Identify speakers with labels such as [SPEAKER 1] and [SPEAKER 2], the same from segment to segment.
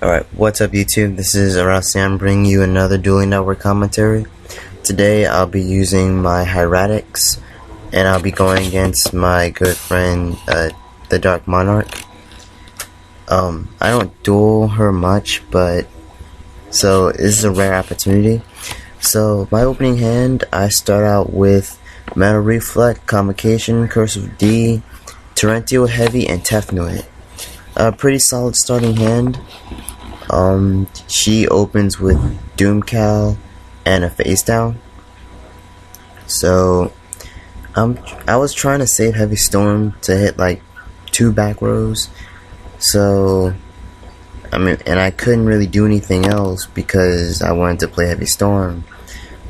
[SPEAKER 1] Alright, what's up YouTube? This is Sam bringing you another Dueling Network commentary. Today I'll be using my Hieratics, and I'll be going against my good friend, the Dark Monarch. I don't duel her much, but so this is a rare opportunity. So my opening hand, I start out with Metal Reflect, Convocation, Curse of D, Torrential Heavy, and Tefnuit. A pretty solid starting hand. She opens with Doomcal and a face down. So I was trying to save Heavy Storm to hit like 2 back rows. So and I couldn't really do anything else because I wanted to play Heavy Storm.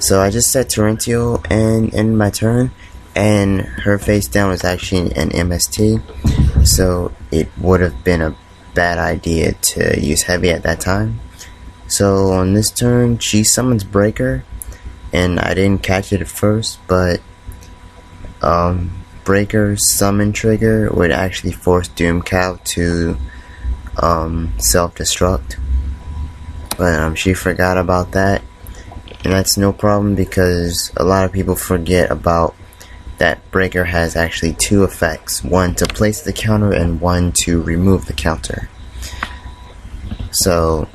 [SPEAKER 1] So I just set Torrential and ended my turn, and her face down was actually an MST, so it would have been a bad idea to use Heavy at that time. So on this turn she summons Breaker, and I didn't catch it at first, but Breaker's summon trigger would actually force Doomcal to self-destruct, but she forgot about that, and that's no problem because a lot of people forget about that Breaker has actually 2 effects, one to place the counter and one to remove the counter. So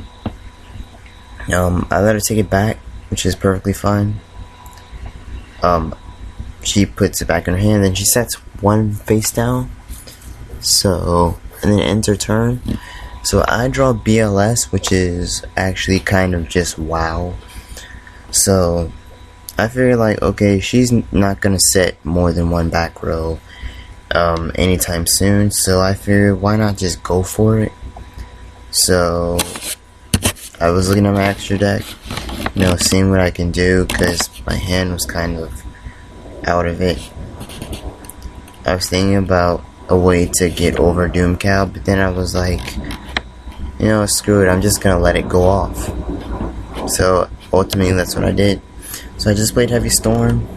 [SPEAKER 1] I let her take it back, which is perfectly fine. She puts it back in her hand, then she sets 1 face down, so, and then ends her turn. So I draw BLS, which is actually kind of just wow. So I figure like, okay, she's not gonna set more than 1 back row anytime soon, so I figured why not just go for it. So I was looking at my extra deck, seeing what I can do, because my hand was kind of out of it. I was thinking about a way to get over Doomcal, but then I was like, screw it, I'm just gonna let it go off. So ultimately that's what I did. So I just played Heavy Storm,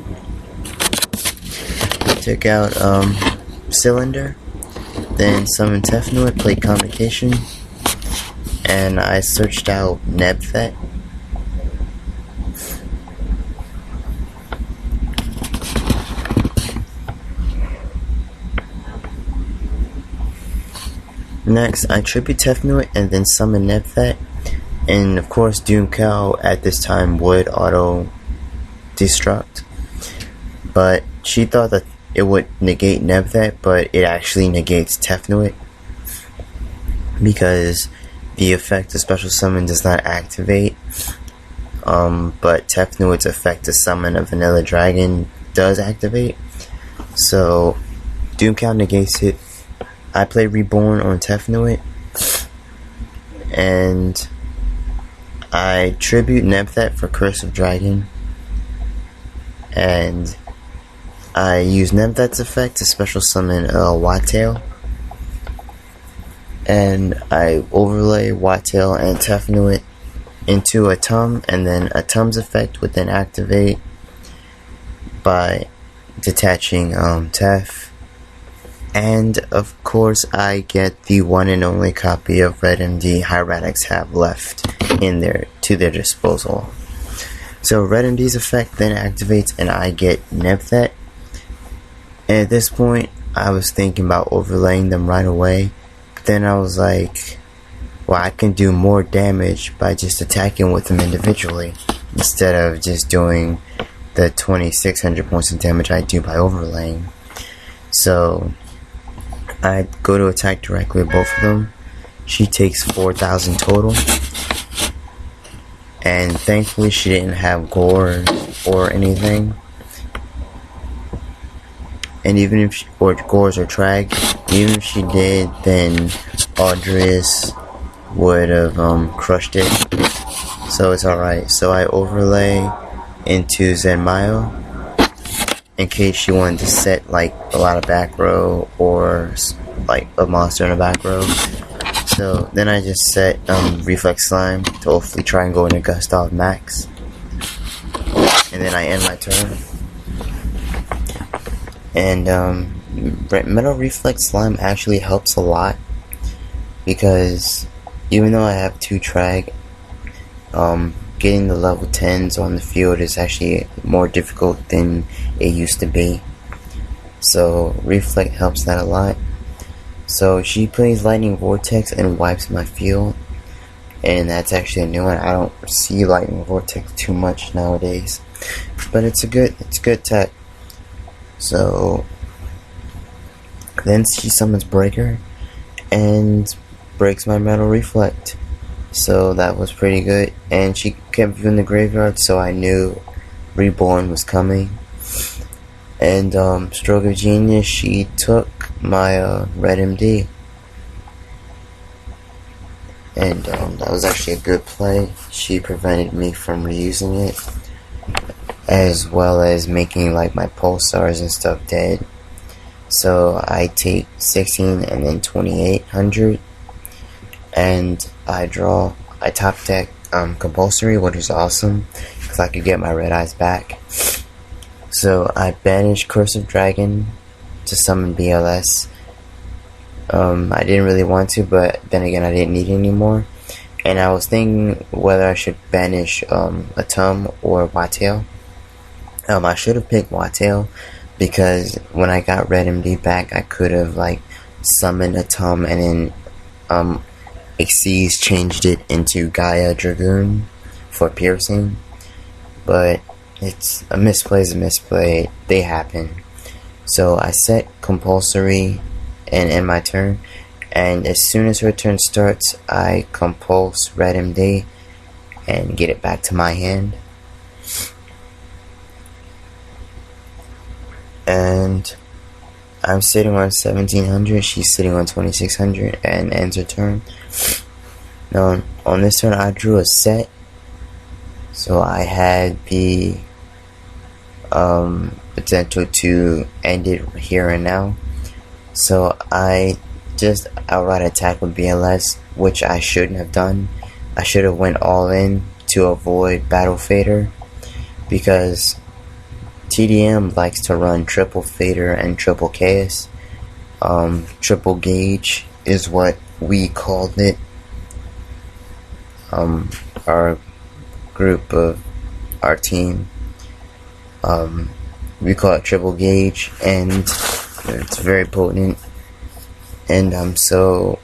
[SPEAKER 1] took out Cylinder, then summoned Tefnuit, played Convocation, and I searched out Nebthet. Next, I tribute Tefnuit and then summon Nebthet, and of course Doomcal at this time would auto destruct, but she thought that it would negate Nebthet, but it actually negates Tefnuit because the effect of special summon does not activate, but Tefnuit's effect to summon a vanilla dragon does activate. So Doomcal negates it. I play Reborn on Tefnuit, and I tribute Nebthet for Curse of Dragon, and I use Nebthet's effect to special summon Wattail, and I overlay Wattail and Tefnuit into a Tum, and then a Tum's effect would then activate by detaching Tef. And of course I get the one and only copy of Red MD Hieratics have left to their disposal. So Red MD's effect then activates and I get Nebthet. And at this point I was thinking about overlaying them right away, but then I was like, well, I can do more damage by just attacking with them individually instead of just doing the 2600 points of damage I do by overlaying. So I go to attack directly with both of them. She takes 4,000 total, and thankfully she didn't have gore or anything. And even if she, or Gores or Trag, even if she did, then Audrius would have crushed it. So it's alright. So I overlay into Zenmayo in case she wanted to set like a lot of back row or like a monster in a back row. So then I just set Reflex Slime to hopefully try and go into Gustav Max, and then I end my turn. And Metal Reflex Slime actually helps a lot because even though I have 2 trag, getting the level 10s on the field is actually more difficult than it used to be. So Reflect helps that a lot. So she plays Lightning Vortex and wipes my field, and that's actually a new one. I don't see Lightning Vortex too much nowadays, but it's good tech. So then she summons Breaker and breaks my Metal Reflect. So that was pretty good, and she kept viewing the graveyard, so I knew Reborn was coming. And Stroke of Genius, she took my Red MD, and that was actually a good play. She prevented me from reusing it, as well as making like my Pulsars and stuff dead. So I take 16 and then 2800, and I top deck Compulsory, which is awesome because I could get my red eyes back. So I banished Curse of Dragon to summon BLS. I didn't really want to, but then again I didn't need it anymore. And I was thinking whether I should banish Atum or Wattail. I should have picked Wattail, because when I got Red MD back, I could have like summoned Atum and then Xyz changed it into Gaia Dragoon for piercing. But it's a misplay. They happen. So I set Compulsory and end my turn, and as soon as her turn starts, I compulse Red MD and get it back to my hand. And I'm sitting on 1700, she's sitting on 2600, and ends her turn. Now, on this turn, I drew a set, so I had the potential to end it here and now. So I just outright attacked with BLS, which I shouldn't have done. I should have went all in to avoid Battle Fader, because TDM likes to run triple Fader and triple Chaos. Triple Gauge is what we called it. Our group of our team, we call it Triple Gauge, and it's very potent. And so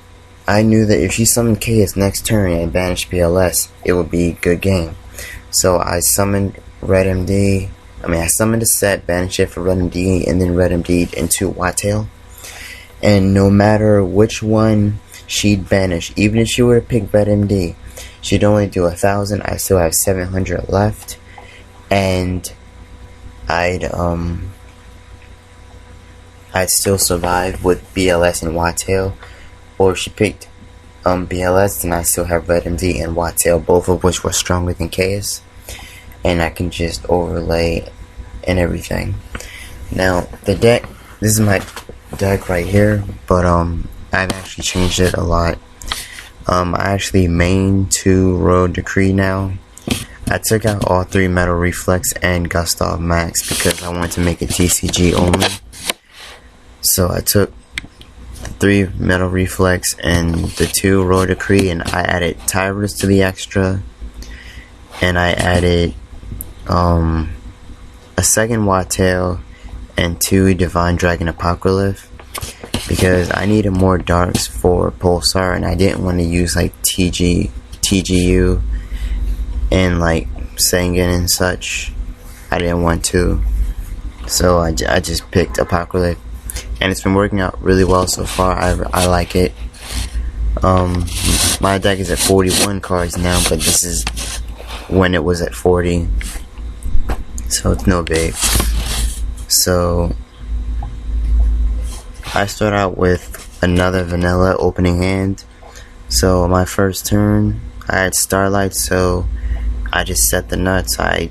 [SPEAKER 1] I knew that if she summoned Chaos next turn and banished BLS, it would be a good game. So I summoned Red MD. I summoned a set, banished it for Red MD, and then Red MD into Wattail. And no matter which one she'd banish, even if she were to pick Red MD, she'd only do 1000. I still have 700 left, and I'd still survive with BLS and Wattail. Or if she picked BLS, then I still have Red MD and Wattail, both of which were stronger than Chaos, and I can just overlay and everything. Now the deck, this is my deck right here, but I've actually changed it a lot. I actually main 2 Royal Decree now. I took out all 3 Metal Reflex and Gustav Max because I wanted to make it TCG only. So I took the 3 Metal Reflex and the 2 Royal Decree, and I added Tyrus to the extra, and I added a second Wattail and 2 Divine Dragon Apocryph, because I needed more darks for Pulsar, and I didn't want to use like TGU and like Sangan and such. I didn't want to, so I just picked Apocryph, and it's been working out really well so far. I like it. My deck is at 41 cards now, but this is when it was at 40, so it's no big. So I start out with another vanilla opening hand. So my first turn, I had Starlight, so I just set the nuts. I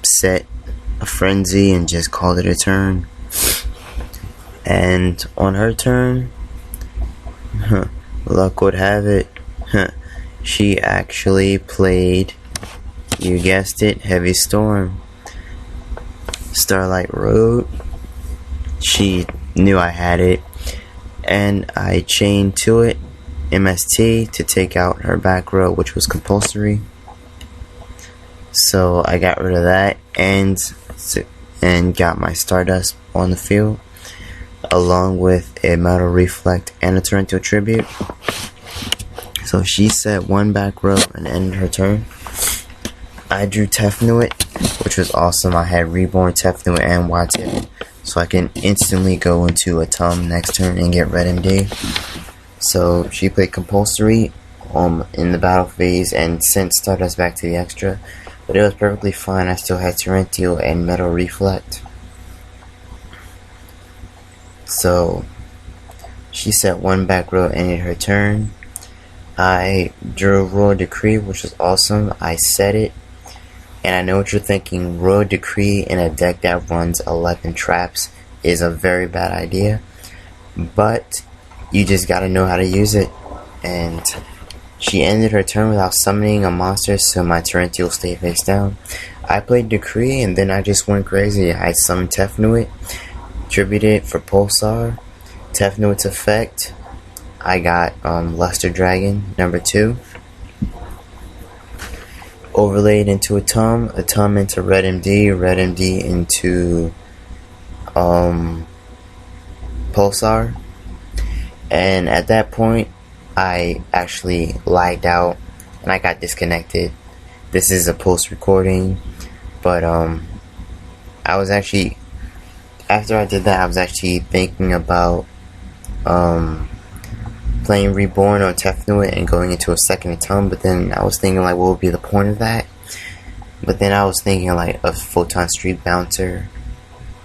[SPEAKER 1] set a Frenzy and just called it a turn. And on her turn, luck would have it, she actually played, you guessed it, Heavy Storm. Starlight Road. She knew I had it, and I chained to it MST to take out her back row, which was compulsory. So I got rid of that and got my Stardust on the field, along with a Metal Reflect and a Torrential Tribute. So she set one back row and ended her turn. I drew Tefnuit, which was awesome. I had Reborn, Tefnuit, and Whitetail, so I can instantly go into a Tum next turn and get Red MD. So she played Compulsory in the battle phase and sent Stardust back to the extra, but it was perfectly fine. I still had Torrential and Metal Reflect. So she set one back row and ended her turn. I drew Royal Decree, which was awesome. I set it, and I know what you're thinking. Royal Decree in a deck that runs 11 traps is a very bad idea, but you just gotta know how to use it. And she ended her turn without summoning a monster, so my Torrential stayed face down. I played Decree, and then I just went crazy. I summoned Tefnuit, tributed for Pulsar, Tefnuit's effect. I got Luster Dragon #2, overlaid into a Tum into Red MD into Pulsar, and at that point I actually lagged out and I got disconnected. This is a post recording, but I was actually, after I did that, I was actually thinking about playing Reborn on Tefnuit and going into a second Tum, but then I was thinking, like, what would be the point of that? But then I was thinking, like, a Photon Street Bouncer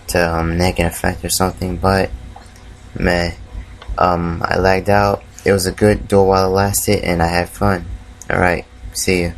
[SPEAKER 1] to neg an effect or something, but meh. I lagged out. It was a good duel while it lasted, and I had fun. Alright, see ya.